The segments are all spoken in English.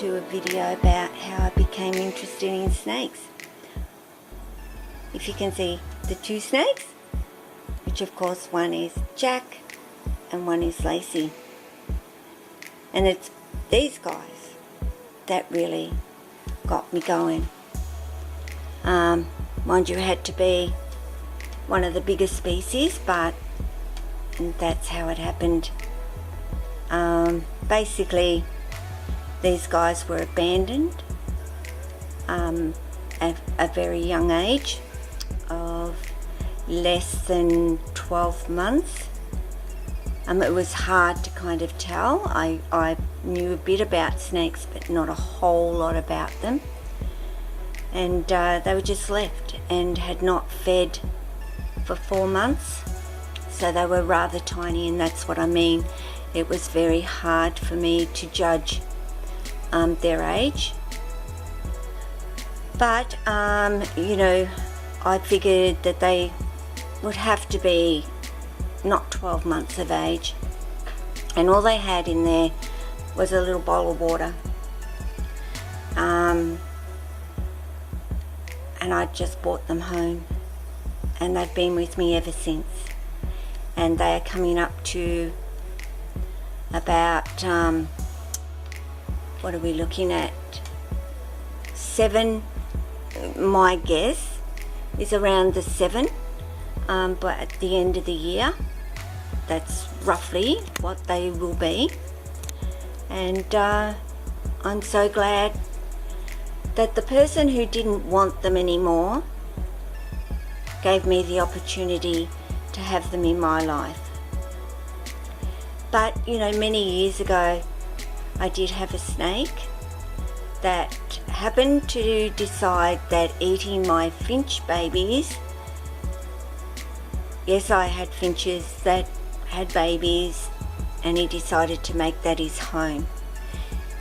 do a video about how I became interested in snakes. If you can see the two snakes, which of course one is Jack and one is Lacey. And it's these guys that really got me going. Mind you, it had to be one of the biggest species, but that's how it happened. Basically, these guys were abandoned at a very young age of less than 12 months. It was hard to kind of tell. I knew a bit about snakes, but not a whole lot about them. And they were just left and had not fed for 4 months. So they were rather tiny, and that's what I mean. It was very hard for me to judge their age. But, you know, I figured that they would have to be not 12 months of age. And all they had in there was a little bowl of water. And I just brought them home. And they've been with me ever since. And they are coming up to about, what are we looking at? 7, my guess is around the 7, but at the end of the year, that's roughly what they will be. And I'm so glad that the person who didn't want them anymore gave me the opportunity to have them in my life. But, you know, many years ago, I did have a snake that happened to decide that eating my finch babies, yes, I had finches that had babies, and he decided to make that his home.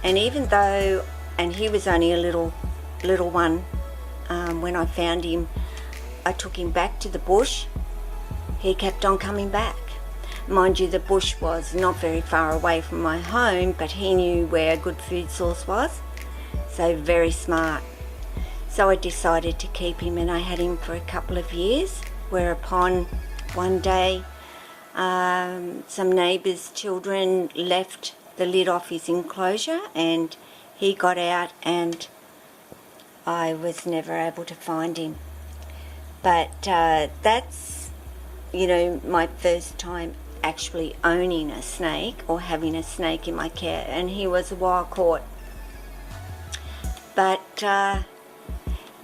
And even though, and he was only a little one, when I found him, I took him back to the bush. He kept on coming back. Mind you, the bush was not very far away from my home, but he knew where a good food source was. So very smart. So I decided to keep him, and I had him for a couple of years, whereupon one day some neighbours' children left the lid off his enclosure, and he got out, and I was never able to find him. But that's, you know, my first time actually owning a snake or having a snake in my care, and he was a wild caught. But now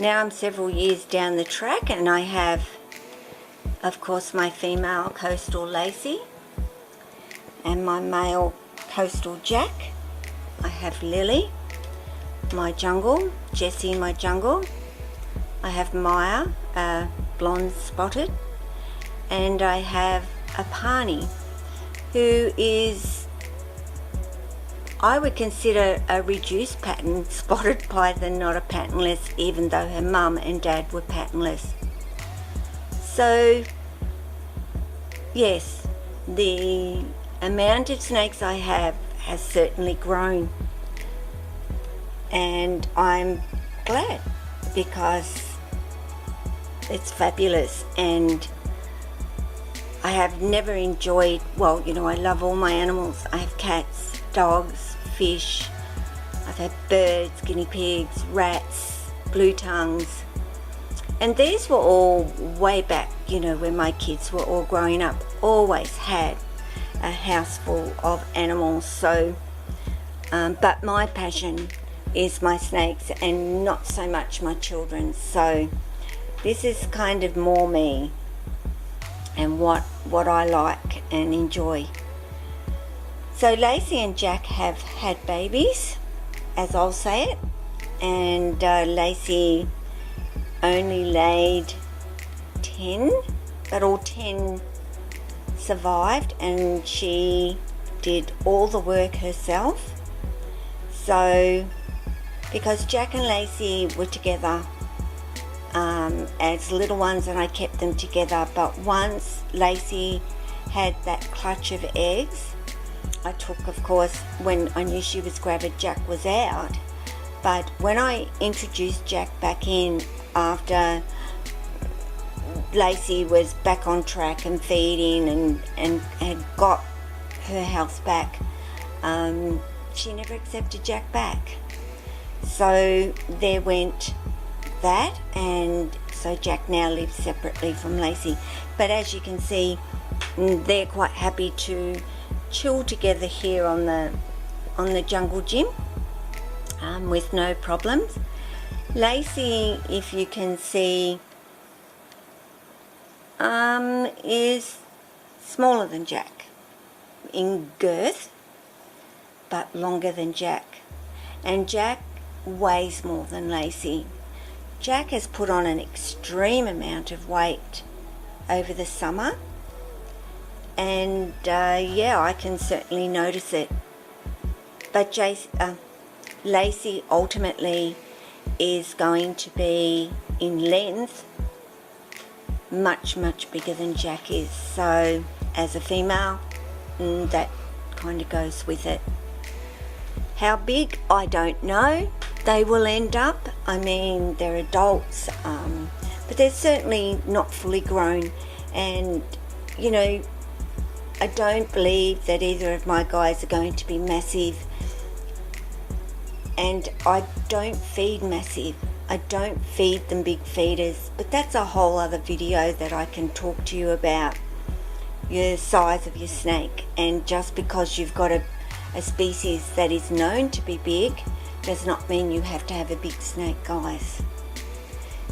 I'm several years down the track, and I have, of course, my female coastal Lacey and my male coastal Jack. I have Lily, my jungle, Jessie, my jungle. I have Maya, blonde spotted, and I have a Pani, who is, I would consider a reduced pattern spotted python, not a patternless, even though her mum and dad were patternless. So yes, the amount of snakes I have has certainly grown, and I'm glad, because it's fabulous. And I have never enjoyed, well, you know, I love all my animals. I have cats, dogs, fish. I've had birds, guinea pigs, rats, blue tongues. And these were all way back, you know, when my kids were all growing up. Always had a house full of animals. So, but my passion is my snakes, and not so much my children. So this is kind of more me and what I like and enjoy. So Lacey and Jack have had babies, as I'll say it, and Lacey only laid 10, but all 10 survived, and she did all the work herself. So because Jack and Lacey were together as little ones, and I kept them together, but once Lacey had that clutch of eggs, I took, of course, when I knew she was gravid, Jack was out, But when I introduced Jack back in after Lacey was back on track and feeding and had got her health back, she never accepted Jack back. So there went that, and so Jack now lives separately from Lacey. But as you can see, they're quite happy to chill together here on the jungle gym with no problems. Lacey, if you can see, is smaller than Jack in girth, but longer than Jack. And Jack weighs more than Lacey. Jack has put on an extreme amount of weight over the summer, and yeah, I can certainly notice it. But Lacey ultimately is going to be in length much bigger than Jack is, so as a female, that kind of goes with it. How big, I don't know. They will end up, I mean, they're adults, but they're certainly not fully grown. And you know, I don't believe that either of my guys are going to be massive, and I don't feed massive. I don't feed them big feeders, but that's a whole other video that I can talk to you about, your size of your snake. And just because you've got a species that is known to be big does not mean you have to have a big snake, guys.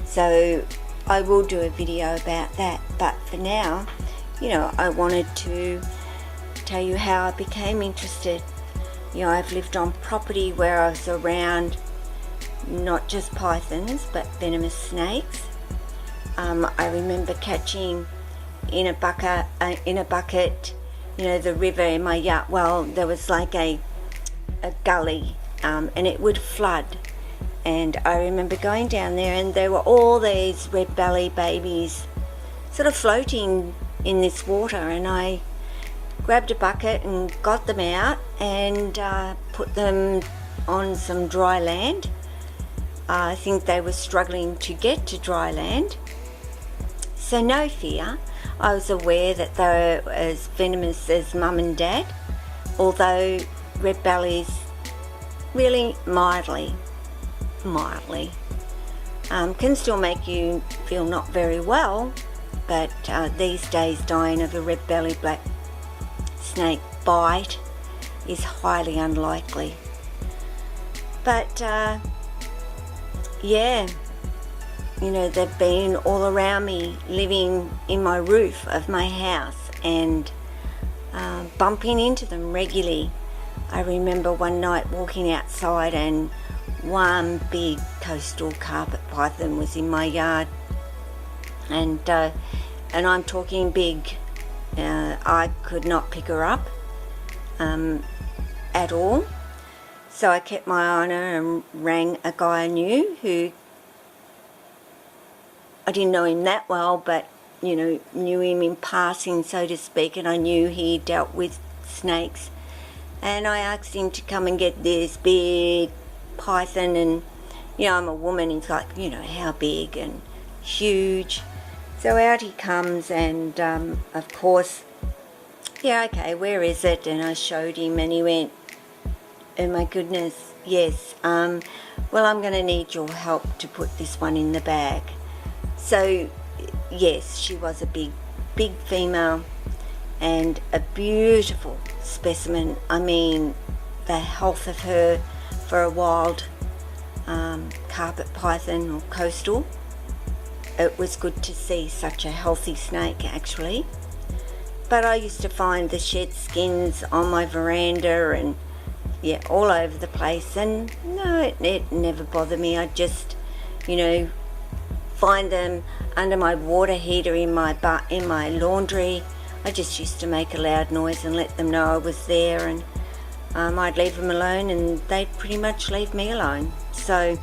So I will do a video about that, but for now, you know, I wanted to tell you how I became interested. You know, I've lived on property where I was around not just pythons but venomous snakes. I remember catching in a bucket, you know, the river in my yard. Well, there was like a gully, and it would flood, and I remember going down there, and there were all these red belly babies sort of floating in this water, and I grabbed a bucket and got them out and put them on some dry land. I think they were struggling to get to dry land, so no fear. I was aware that they were as venomous as mum and dad, although red bellies really mildly can still make you feel not very well, but these days dying of a red belly black snake bite is highly unlikely. But yeah, you know, they've been all around me, living in my roof of my house, and bumping into them regularly. I remember one night walking outside and one big coastal carpet python was in my yard, and I'm talking big. I could not pick her up at all, so I kept my eye on her and rang a guy I knew, who I didn't know him that well, but you know, knew him in passing, so to speak, and I knew he dealt with snakes. And I asked him to come and get this big python, and you know, I'm a woman, he's like, you know, how big, and huge. So out he comes, and of course, yeah, okay, where is it? And I showed him, and he went, oh my goodness, yes, well, I'm going to need your help to put this one in the bag. So yes, she was a big female and a beautiful specimen. I mean, the health of her for a wild carpet python or coastal, it was good to see such a healthy snake, actually. But I used to find the shed skins on my veranda and yeah, all over the place, and no, it never bothered me. I just, you know, find them under my water heater in my laundry. I just used to make a loud noise and let them know I was there, and I'd leave them alone and they'd pretty much leave me alone. So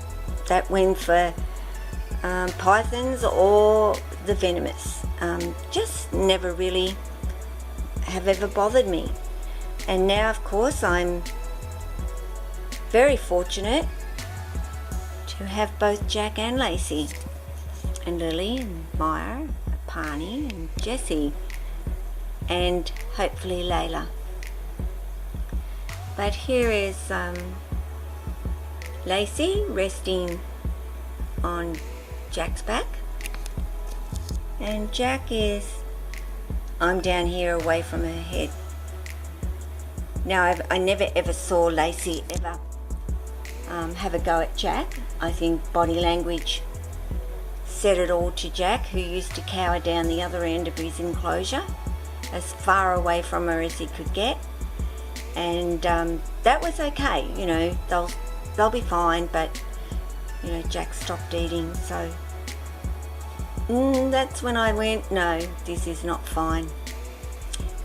that went for pythons or the venomous. Just never really have ever bothered me. And now, of course, I'm very fortunate to have both Jack and Lacey, and Lily and Maya, Pani and Jessie, and hopefully Layla. But here is Lacey resting on Jack's back, and Jack is, I'm down here away from her head. Now I never ever saw Lacey ever have a go at Jack. I think body language said it all to Jack, who used to cower down the other end of his enclosure as far away from her as he could get, and that was okay. You know, they'll be fine, but you know, Jack stopped eating, so that's when I went, no, this is not fine.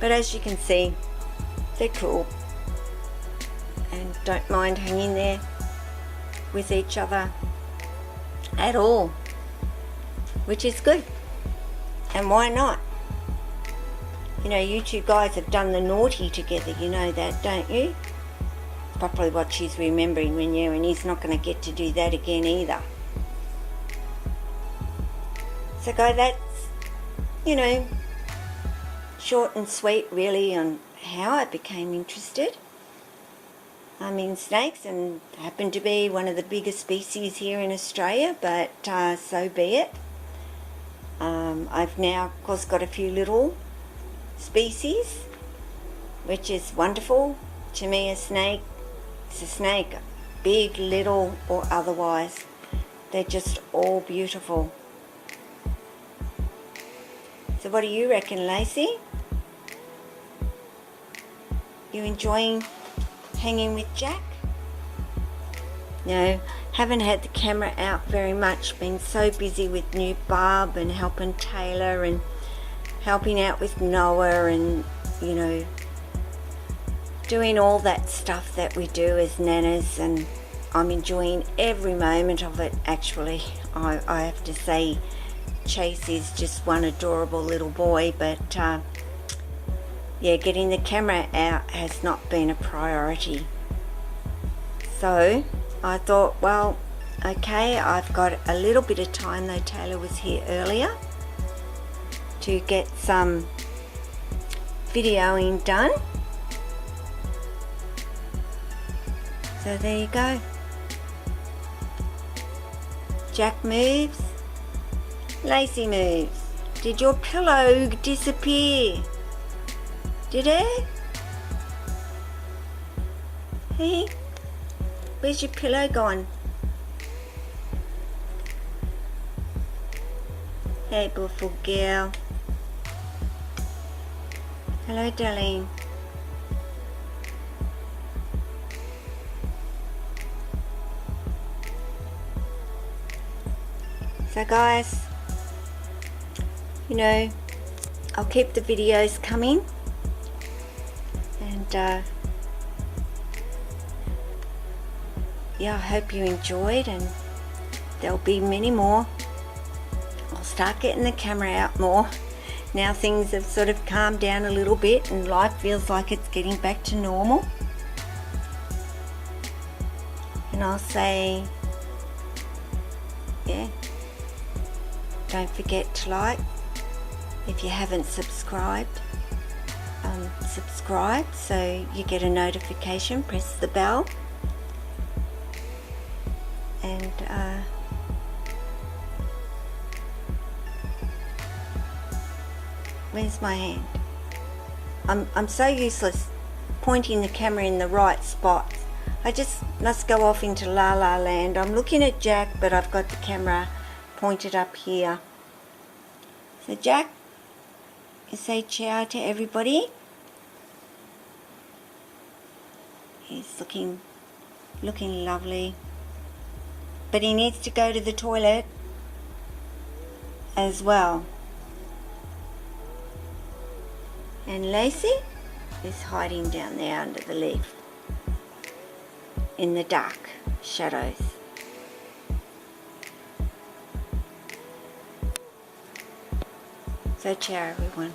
But as you can see, they're cool and don't mind hanging there with each other at all, which is good. And why not? You know, you two guys have done the naughty together, you know that, don't you? It's probably what she's remembering when you, and he's not going to get to do that again either. So guys, that's, you know, short and sweet really on how I became interested. I'm in snakes and happen to be one of the biggest species here in Australia, but so be it. I've now of course got a few little species, which is wonderful. To me, a snake is a snake, big, little or otherwise. They're just all beautiful. So what do you reckon, Lacey? You enjoying hanging with Jack? No, haven't had the camera out very much, been so busy with new Barb and helping Taylor and helping out with Noah and, you know, doing all that stuff that we do as nanas, and I'm enjoying every moment of it actually. I have to say, Chase is just one adorable little boy, but yeah, getting the camera out has not been a priority. So I thought, well, okay, I've got a little bit of time, though Taylor was here earlier, to get some videoing done. So there you go. Jack moves, Lacey moves. Did your pillow disappear? Did it? Hey, where's your pillow gone? Hey, beautiful girl. Hello, darling. So guys, you know, I'll keep the videos coming, and yeah, I hope you enjoyed, and there'll be many more. I'll start getting the camera out more. Now things have sort of calmed down a little bit and life feels like it's getting back to normal. And I'll say, yeah, don't forget to like. If you haven't subscribed, subscribe so you get a notification. Press the bell, and where's my hand? I'm so useless pointing the camera in the right spot. I just must go off into La La Land. I'm looking at Jack, but I've got the camera pointed up here. So Jack, you say ciao to everybody. He's looking lovely, but he needs to go to the toilet as well. And Lacey is hiding down there under the leaf in the dark shadows. So ciao everyone.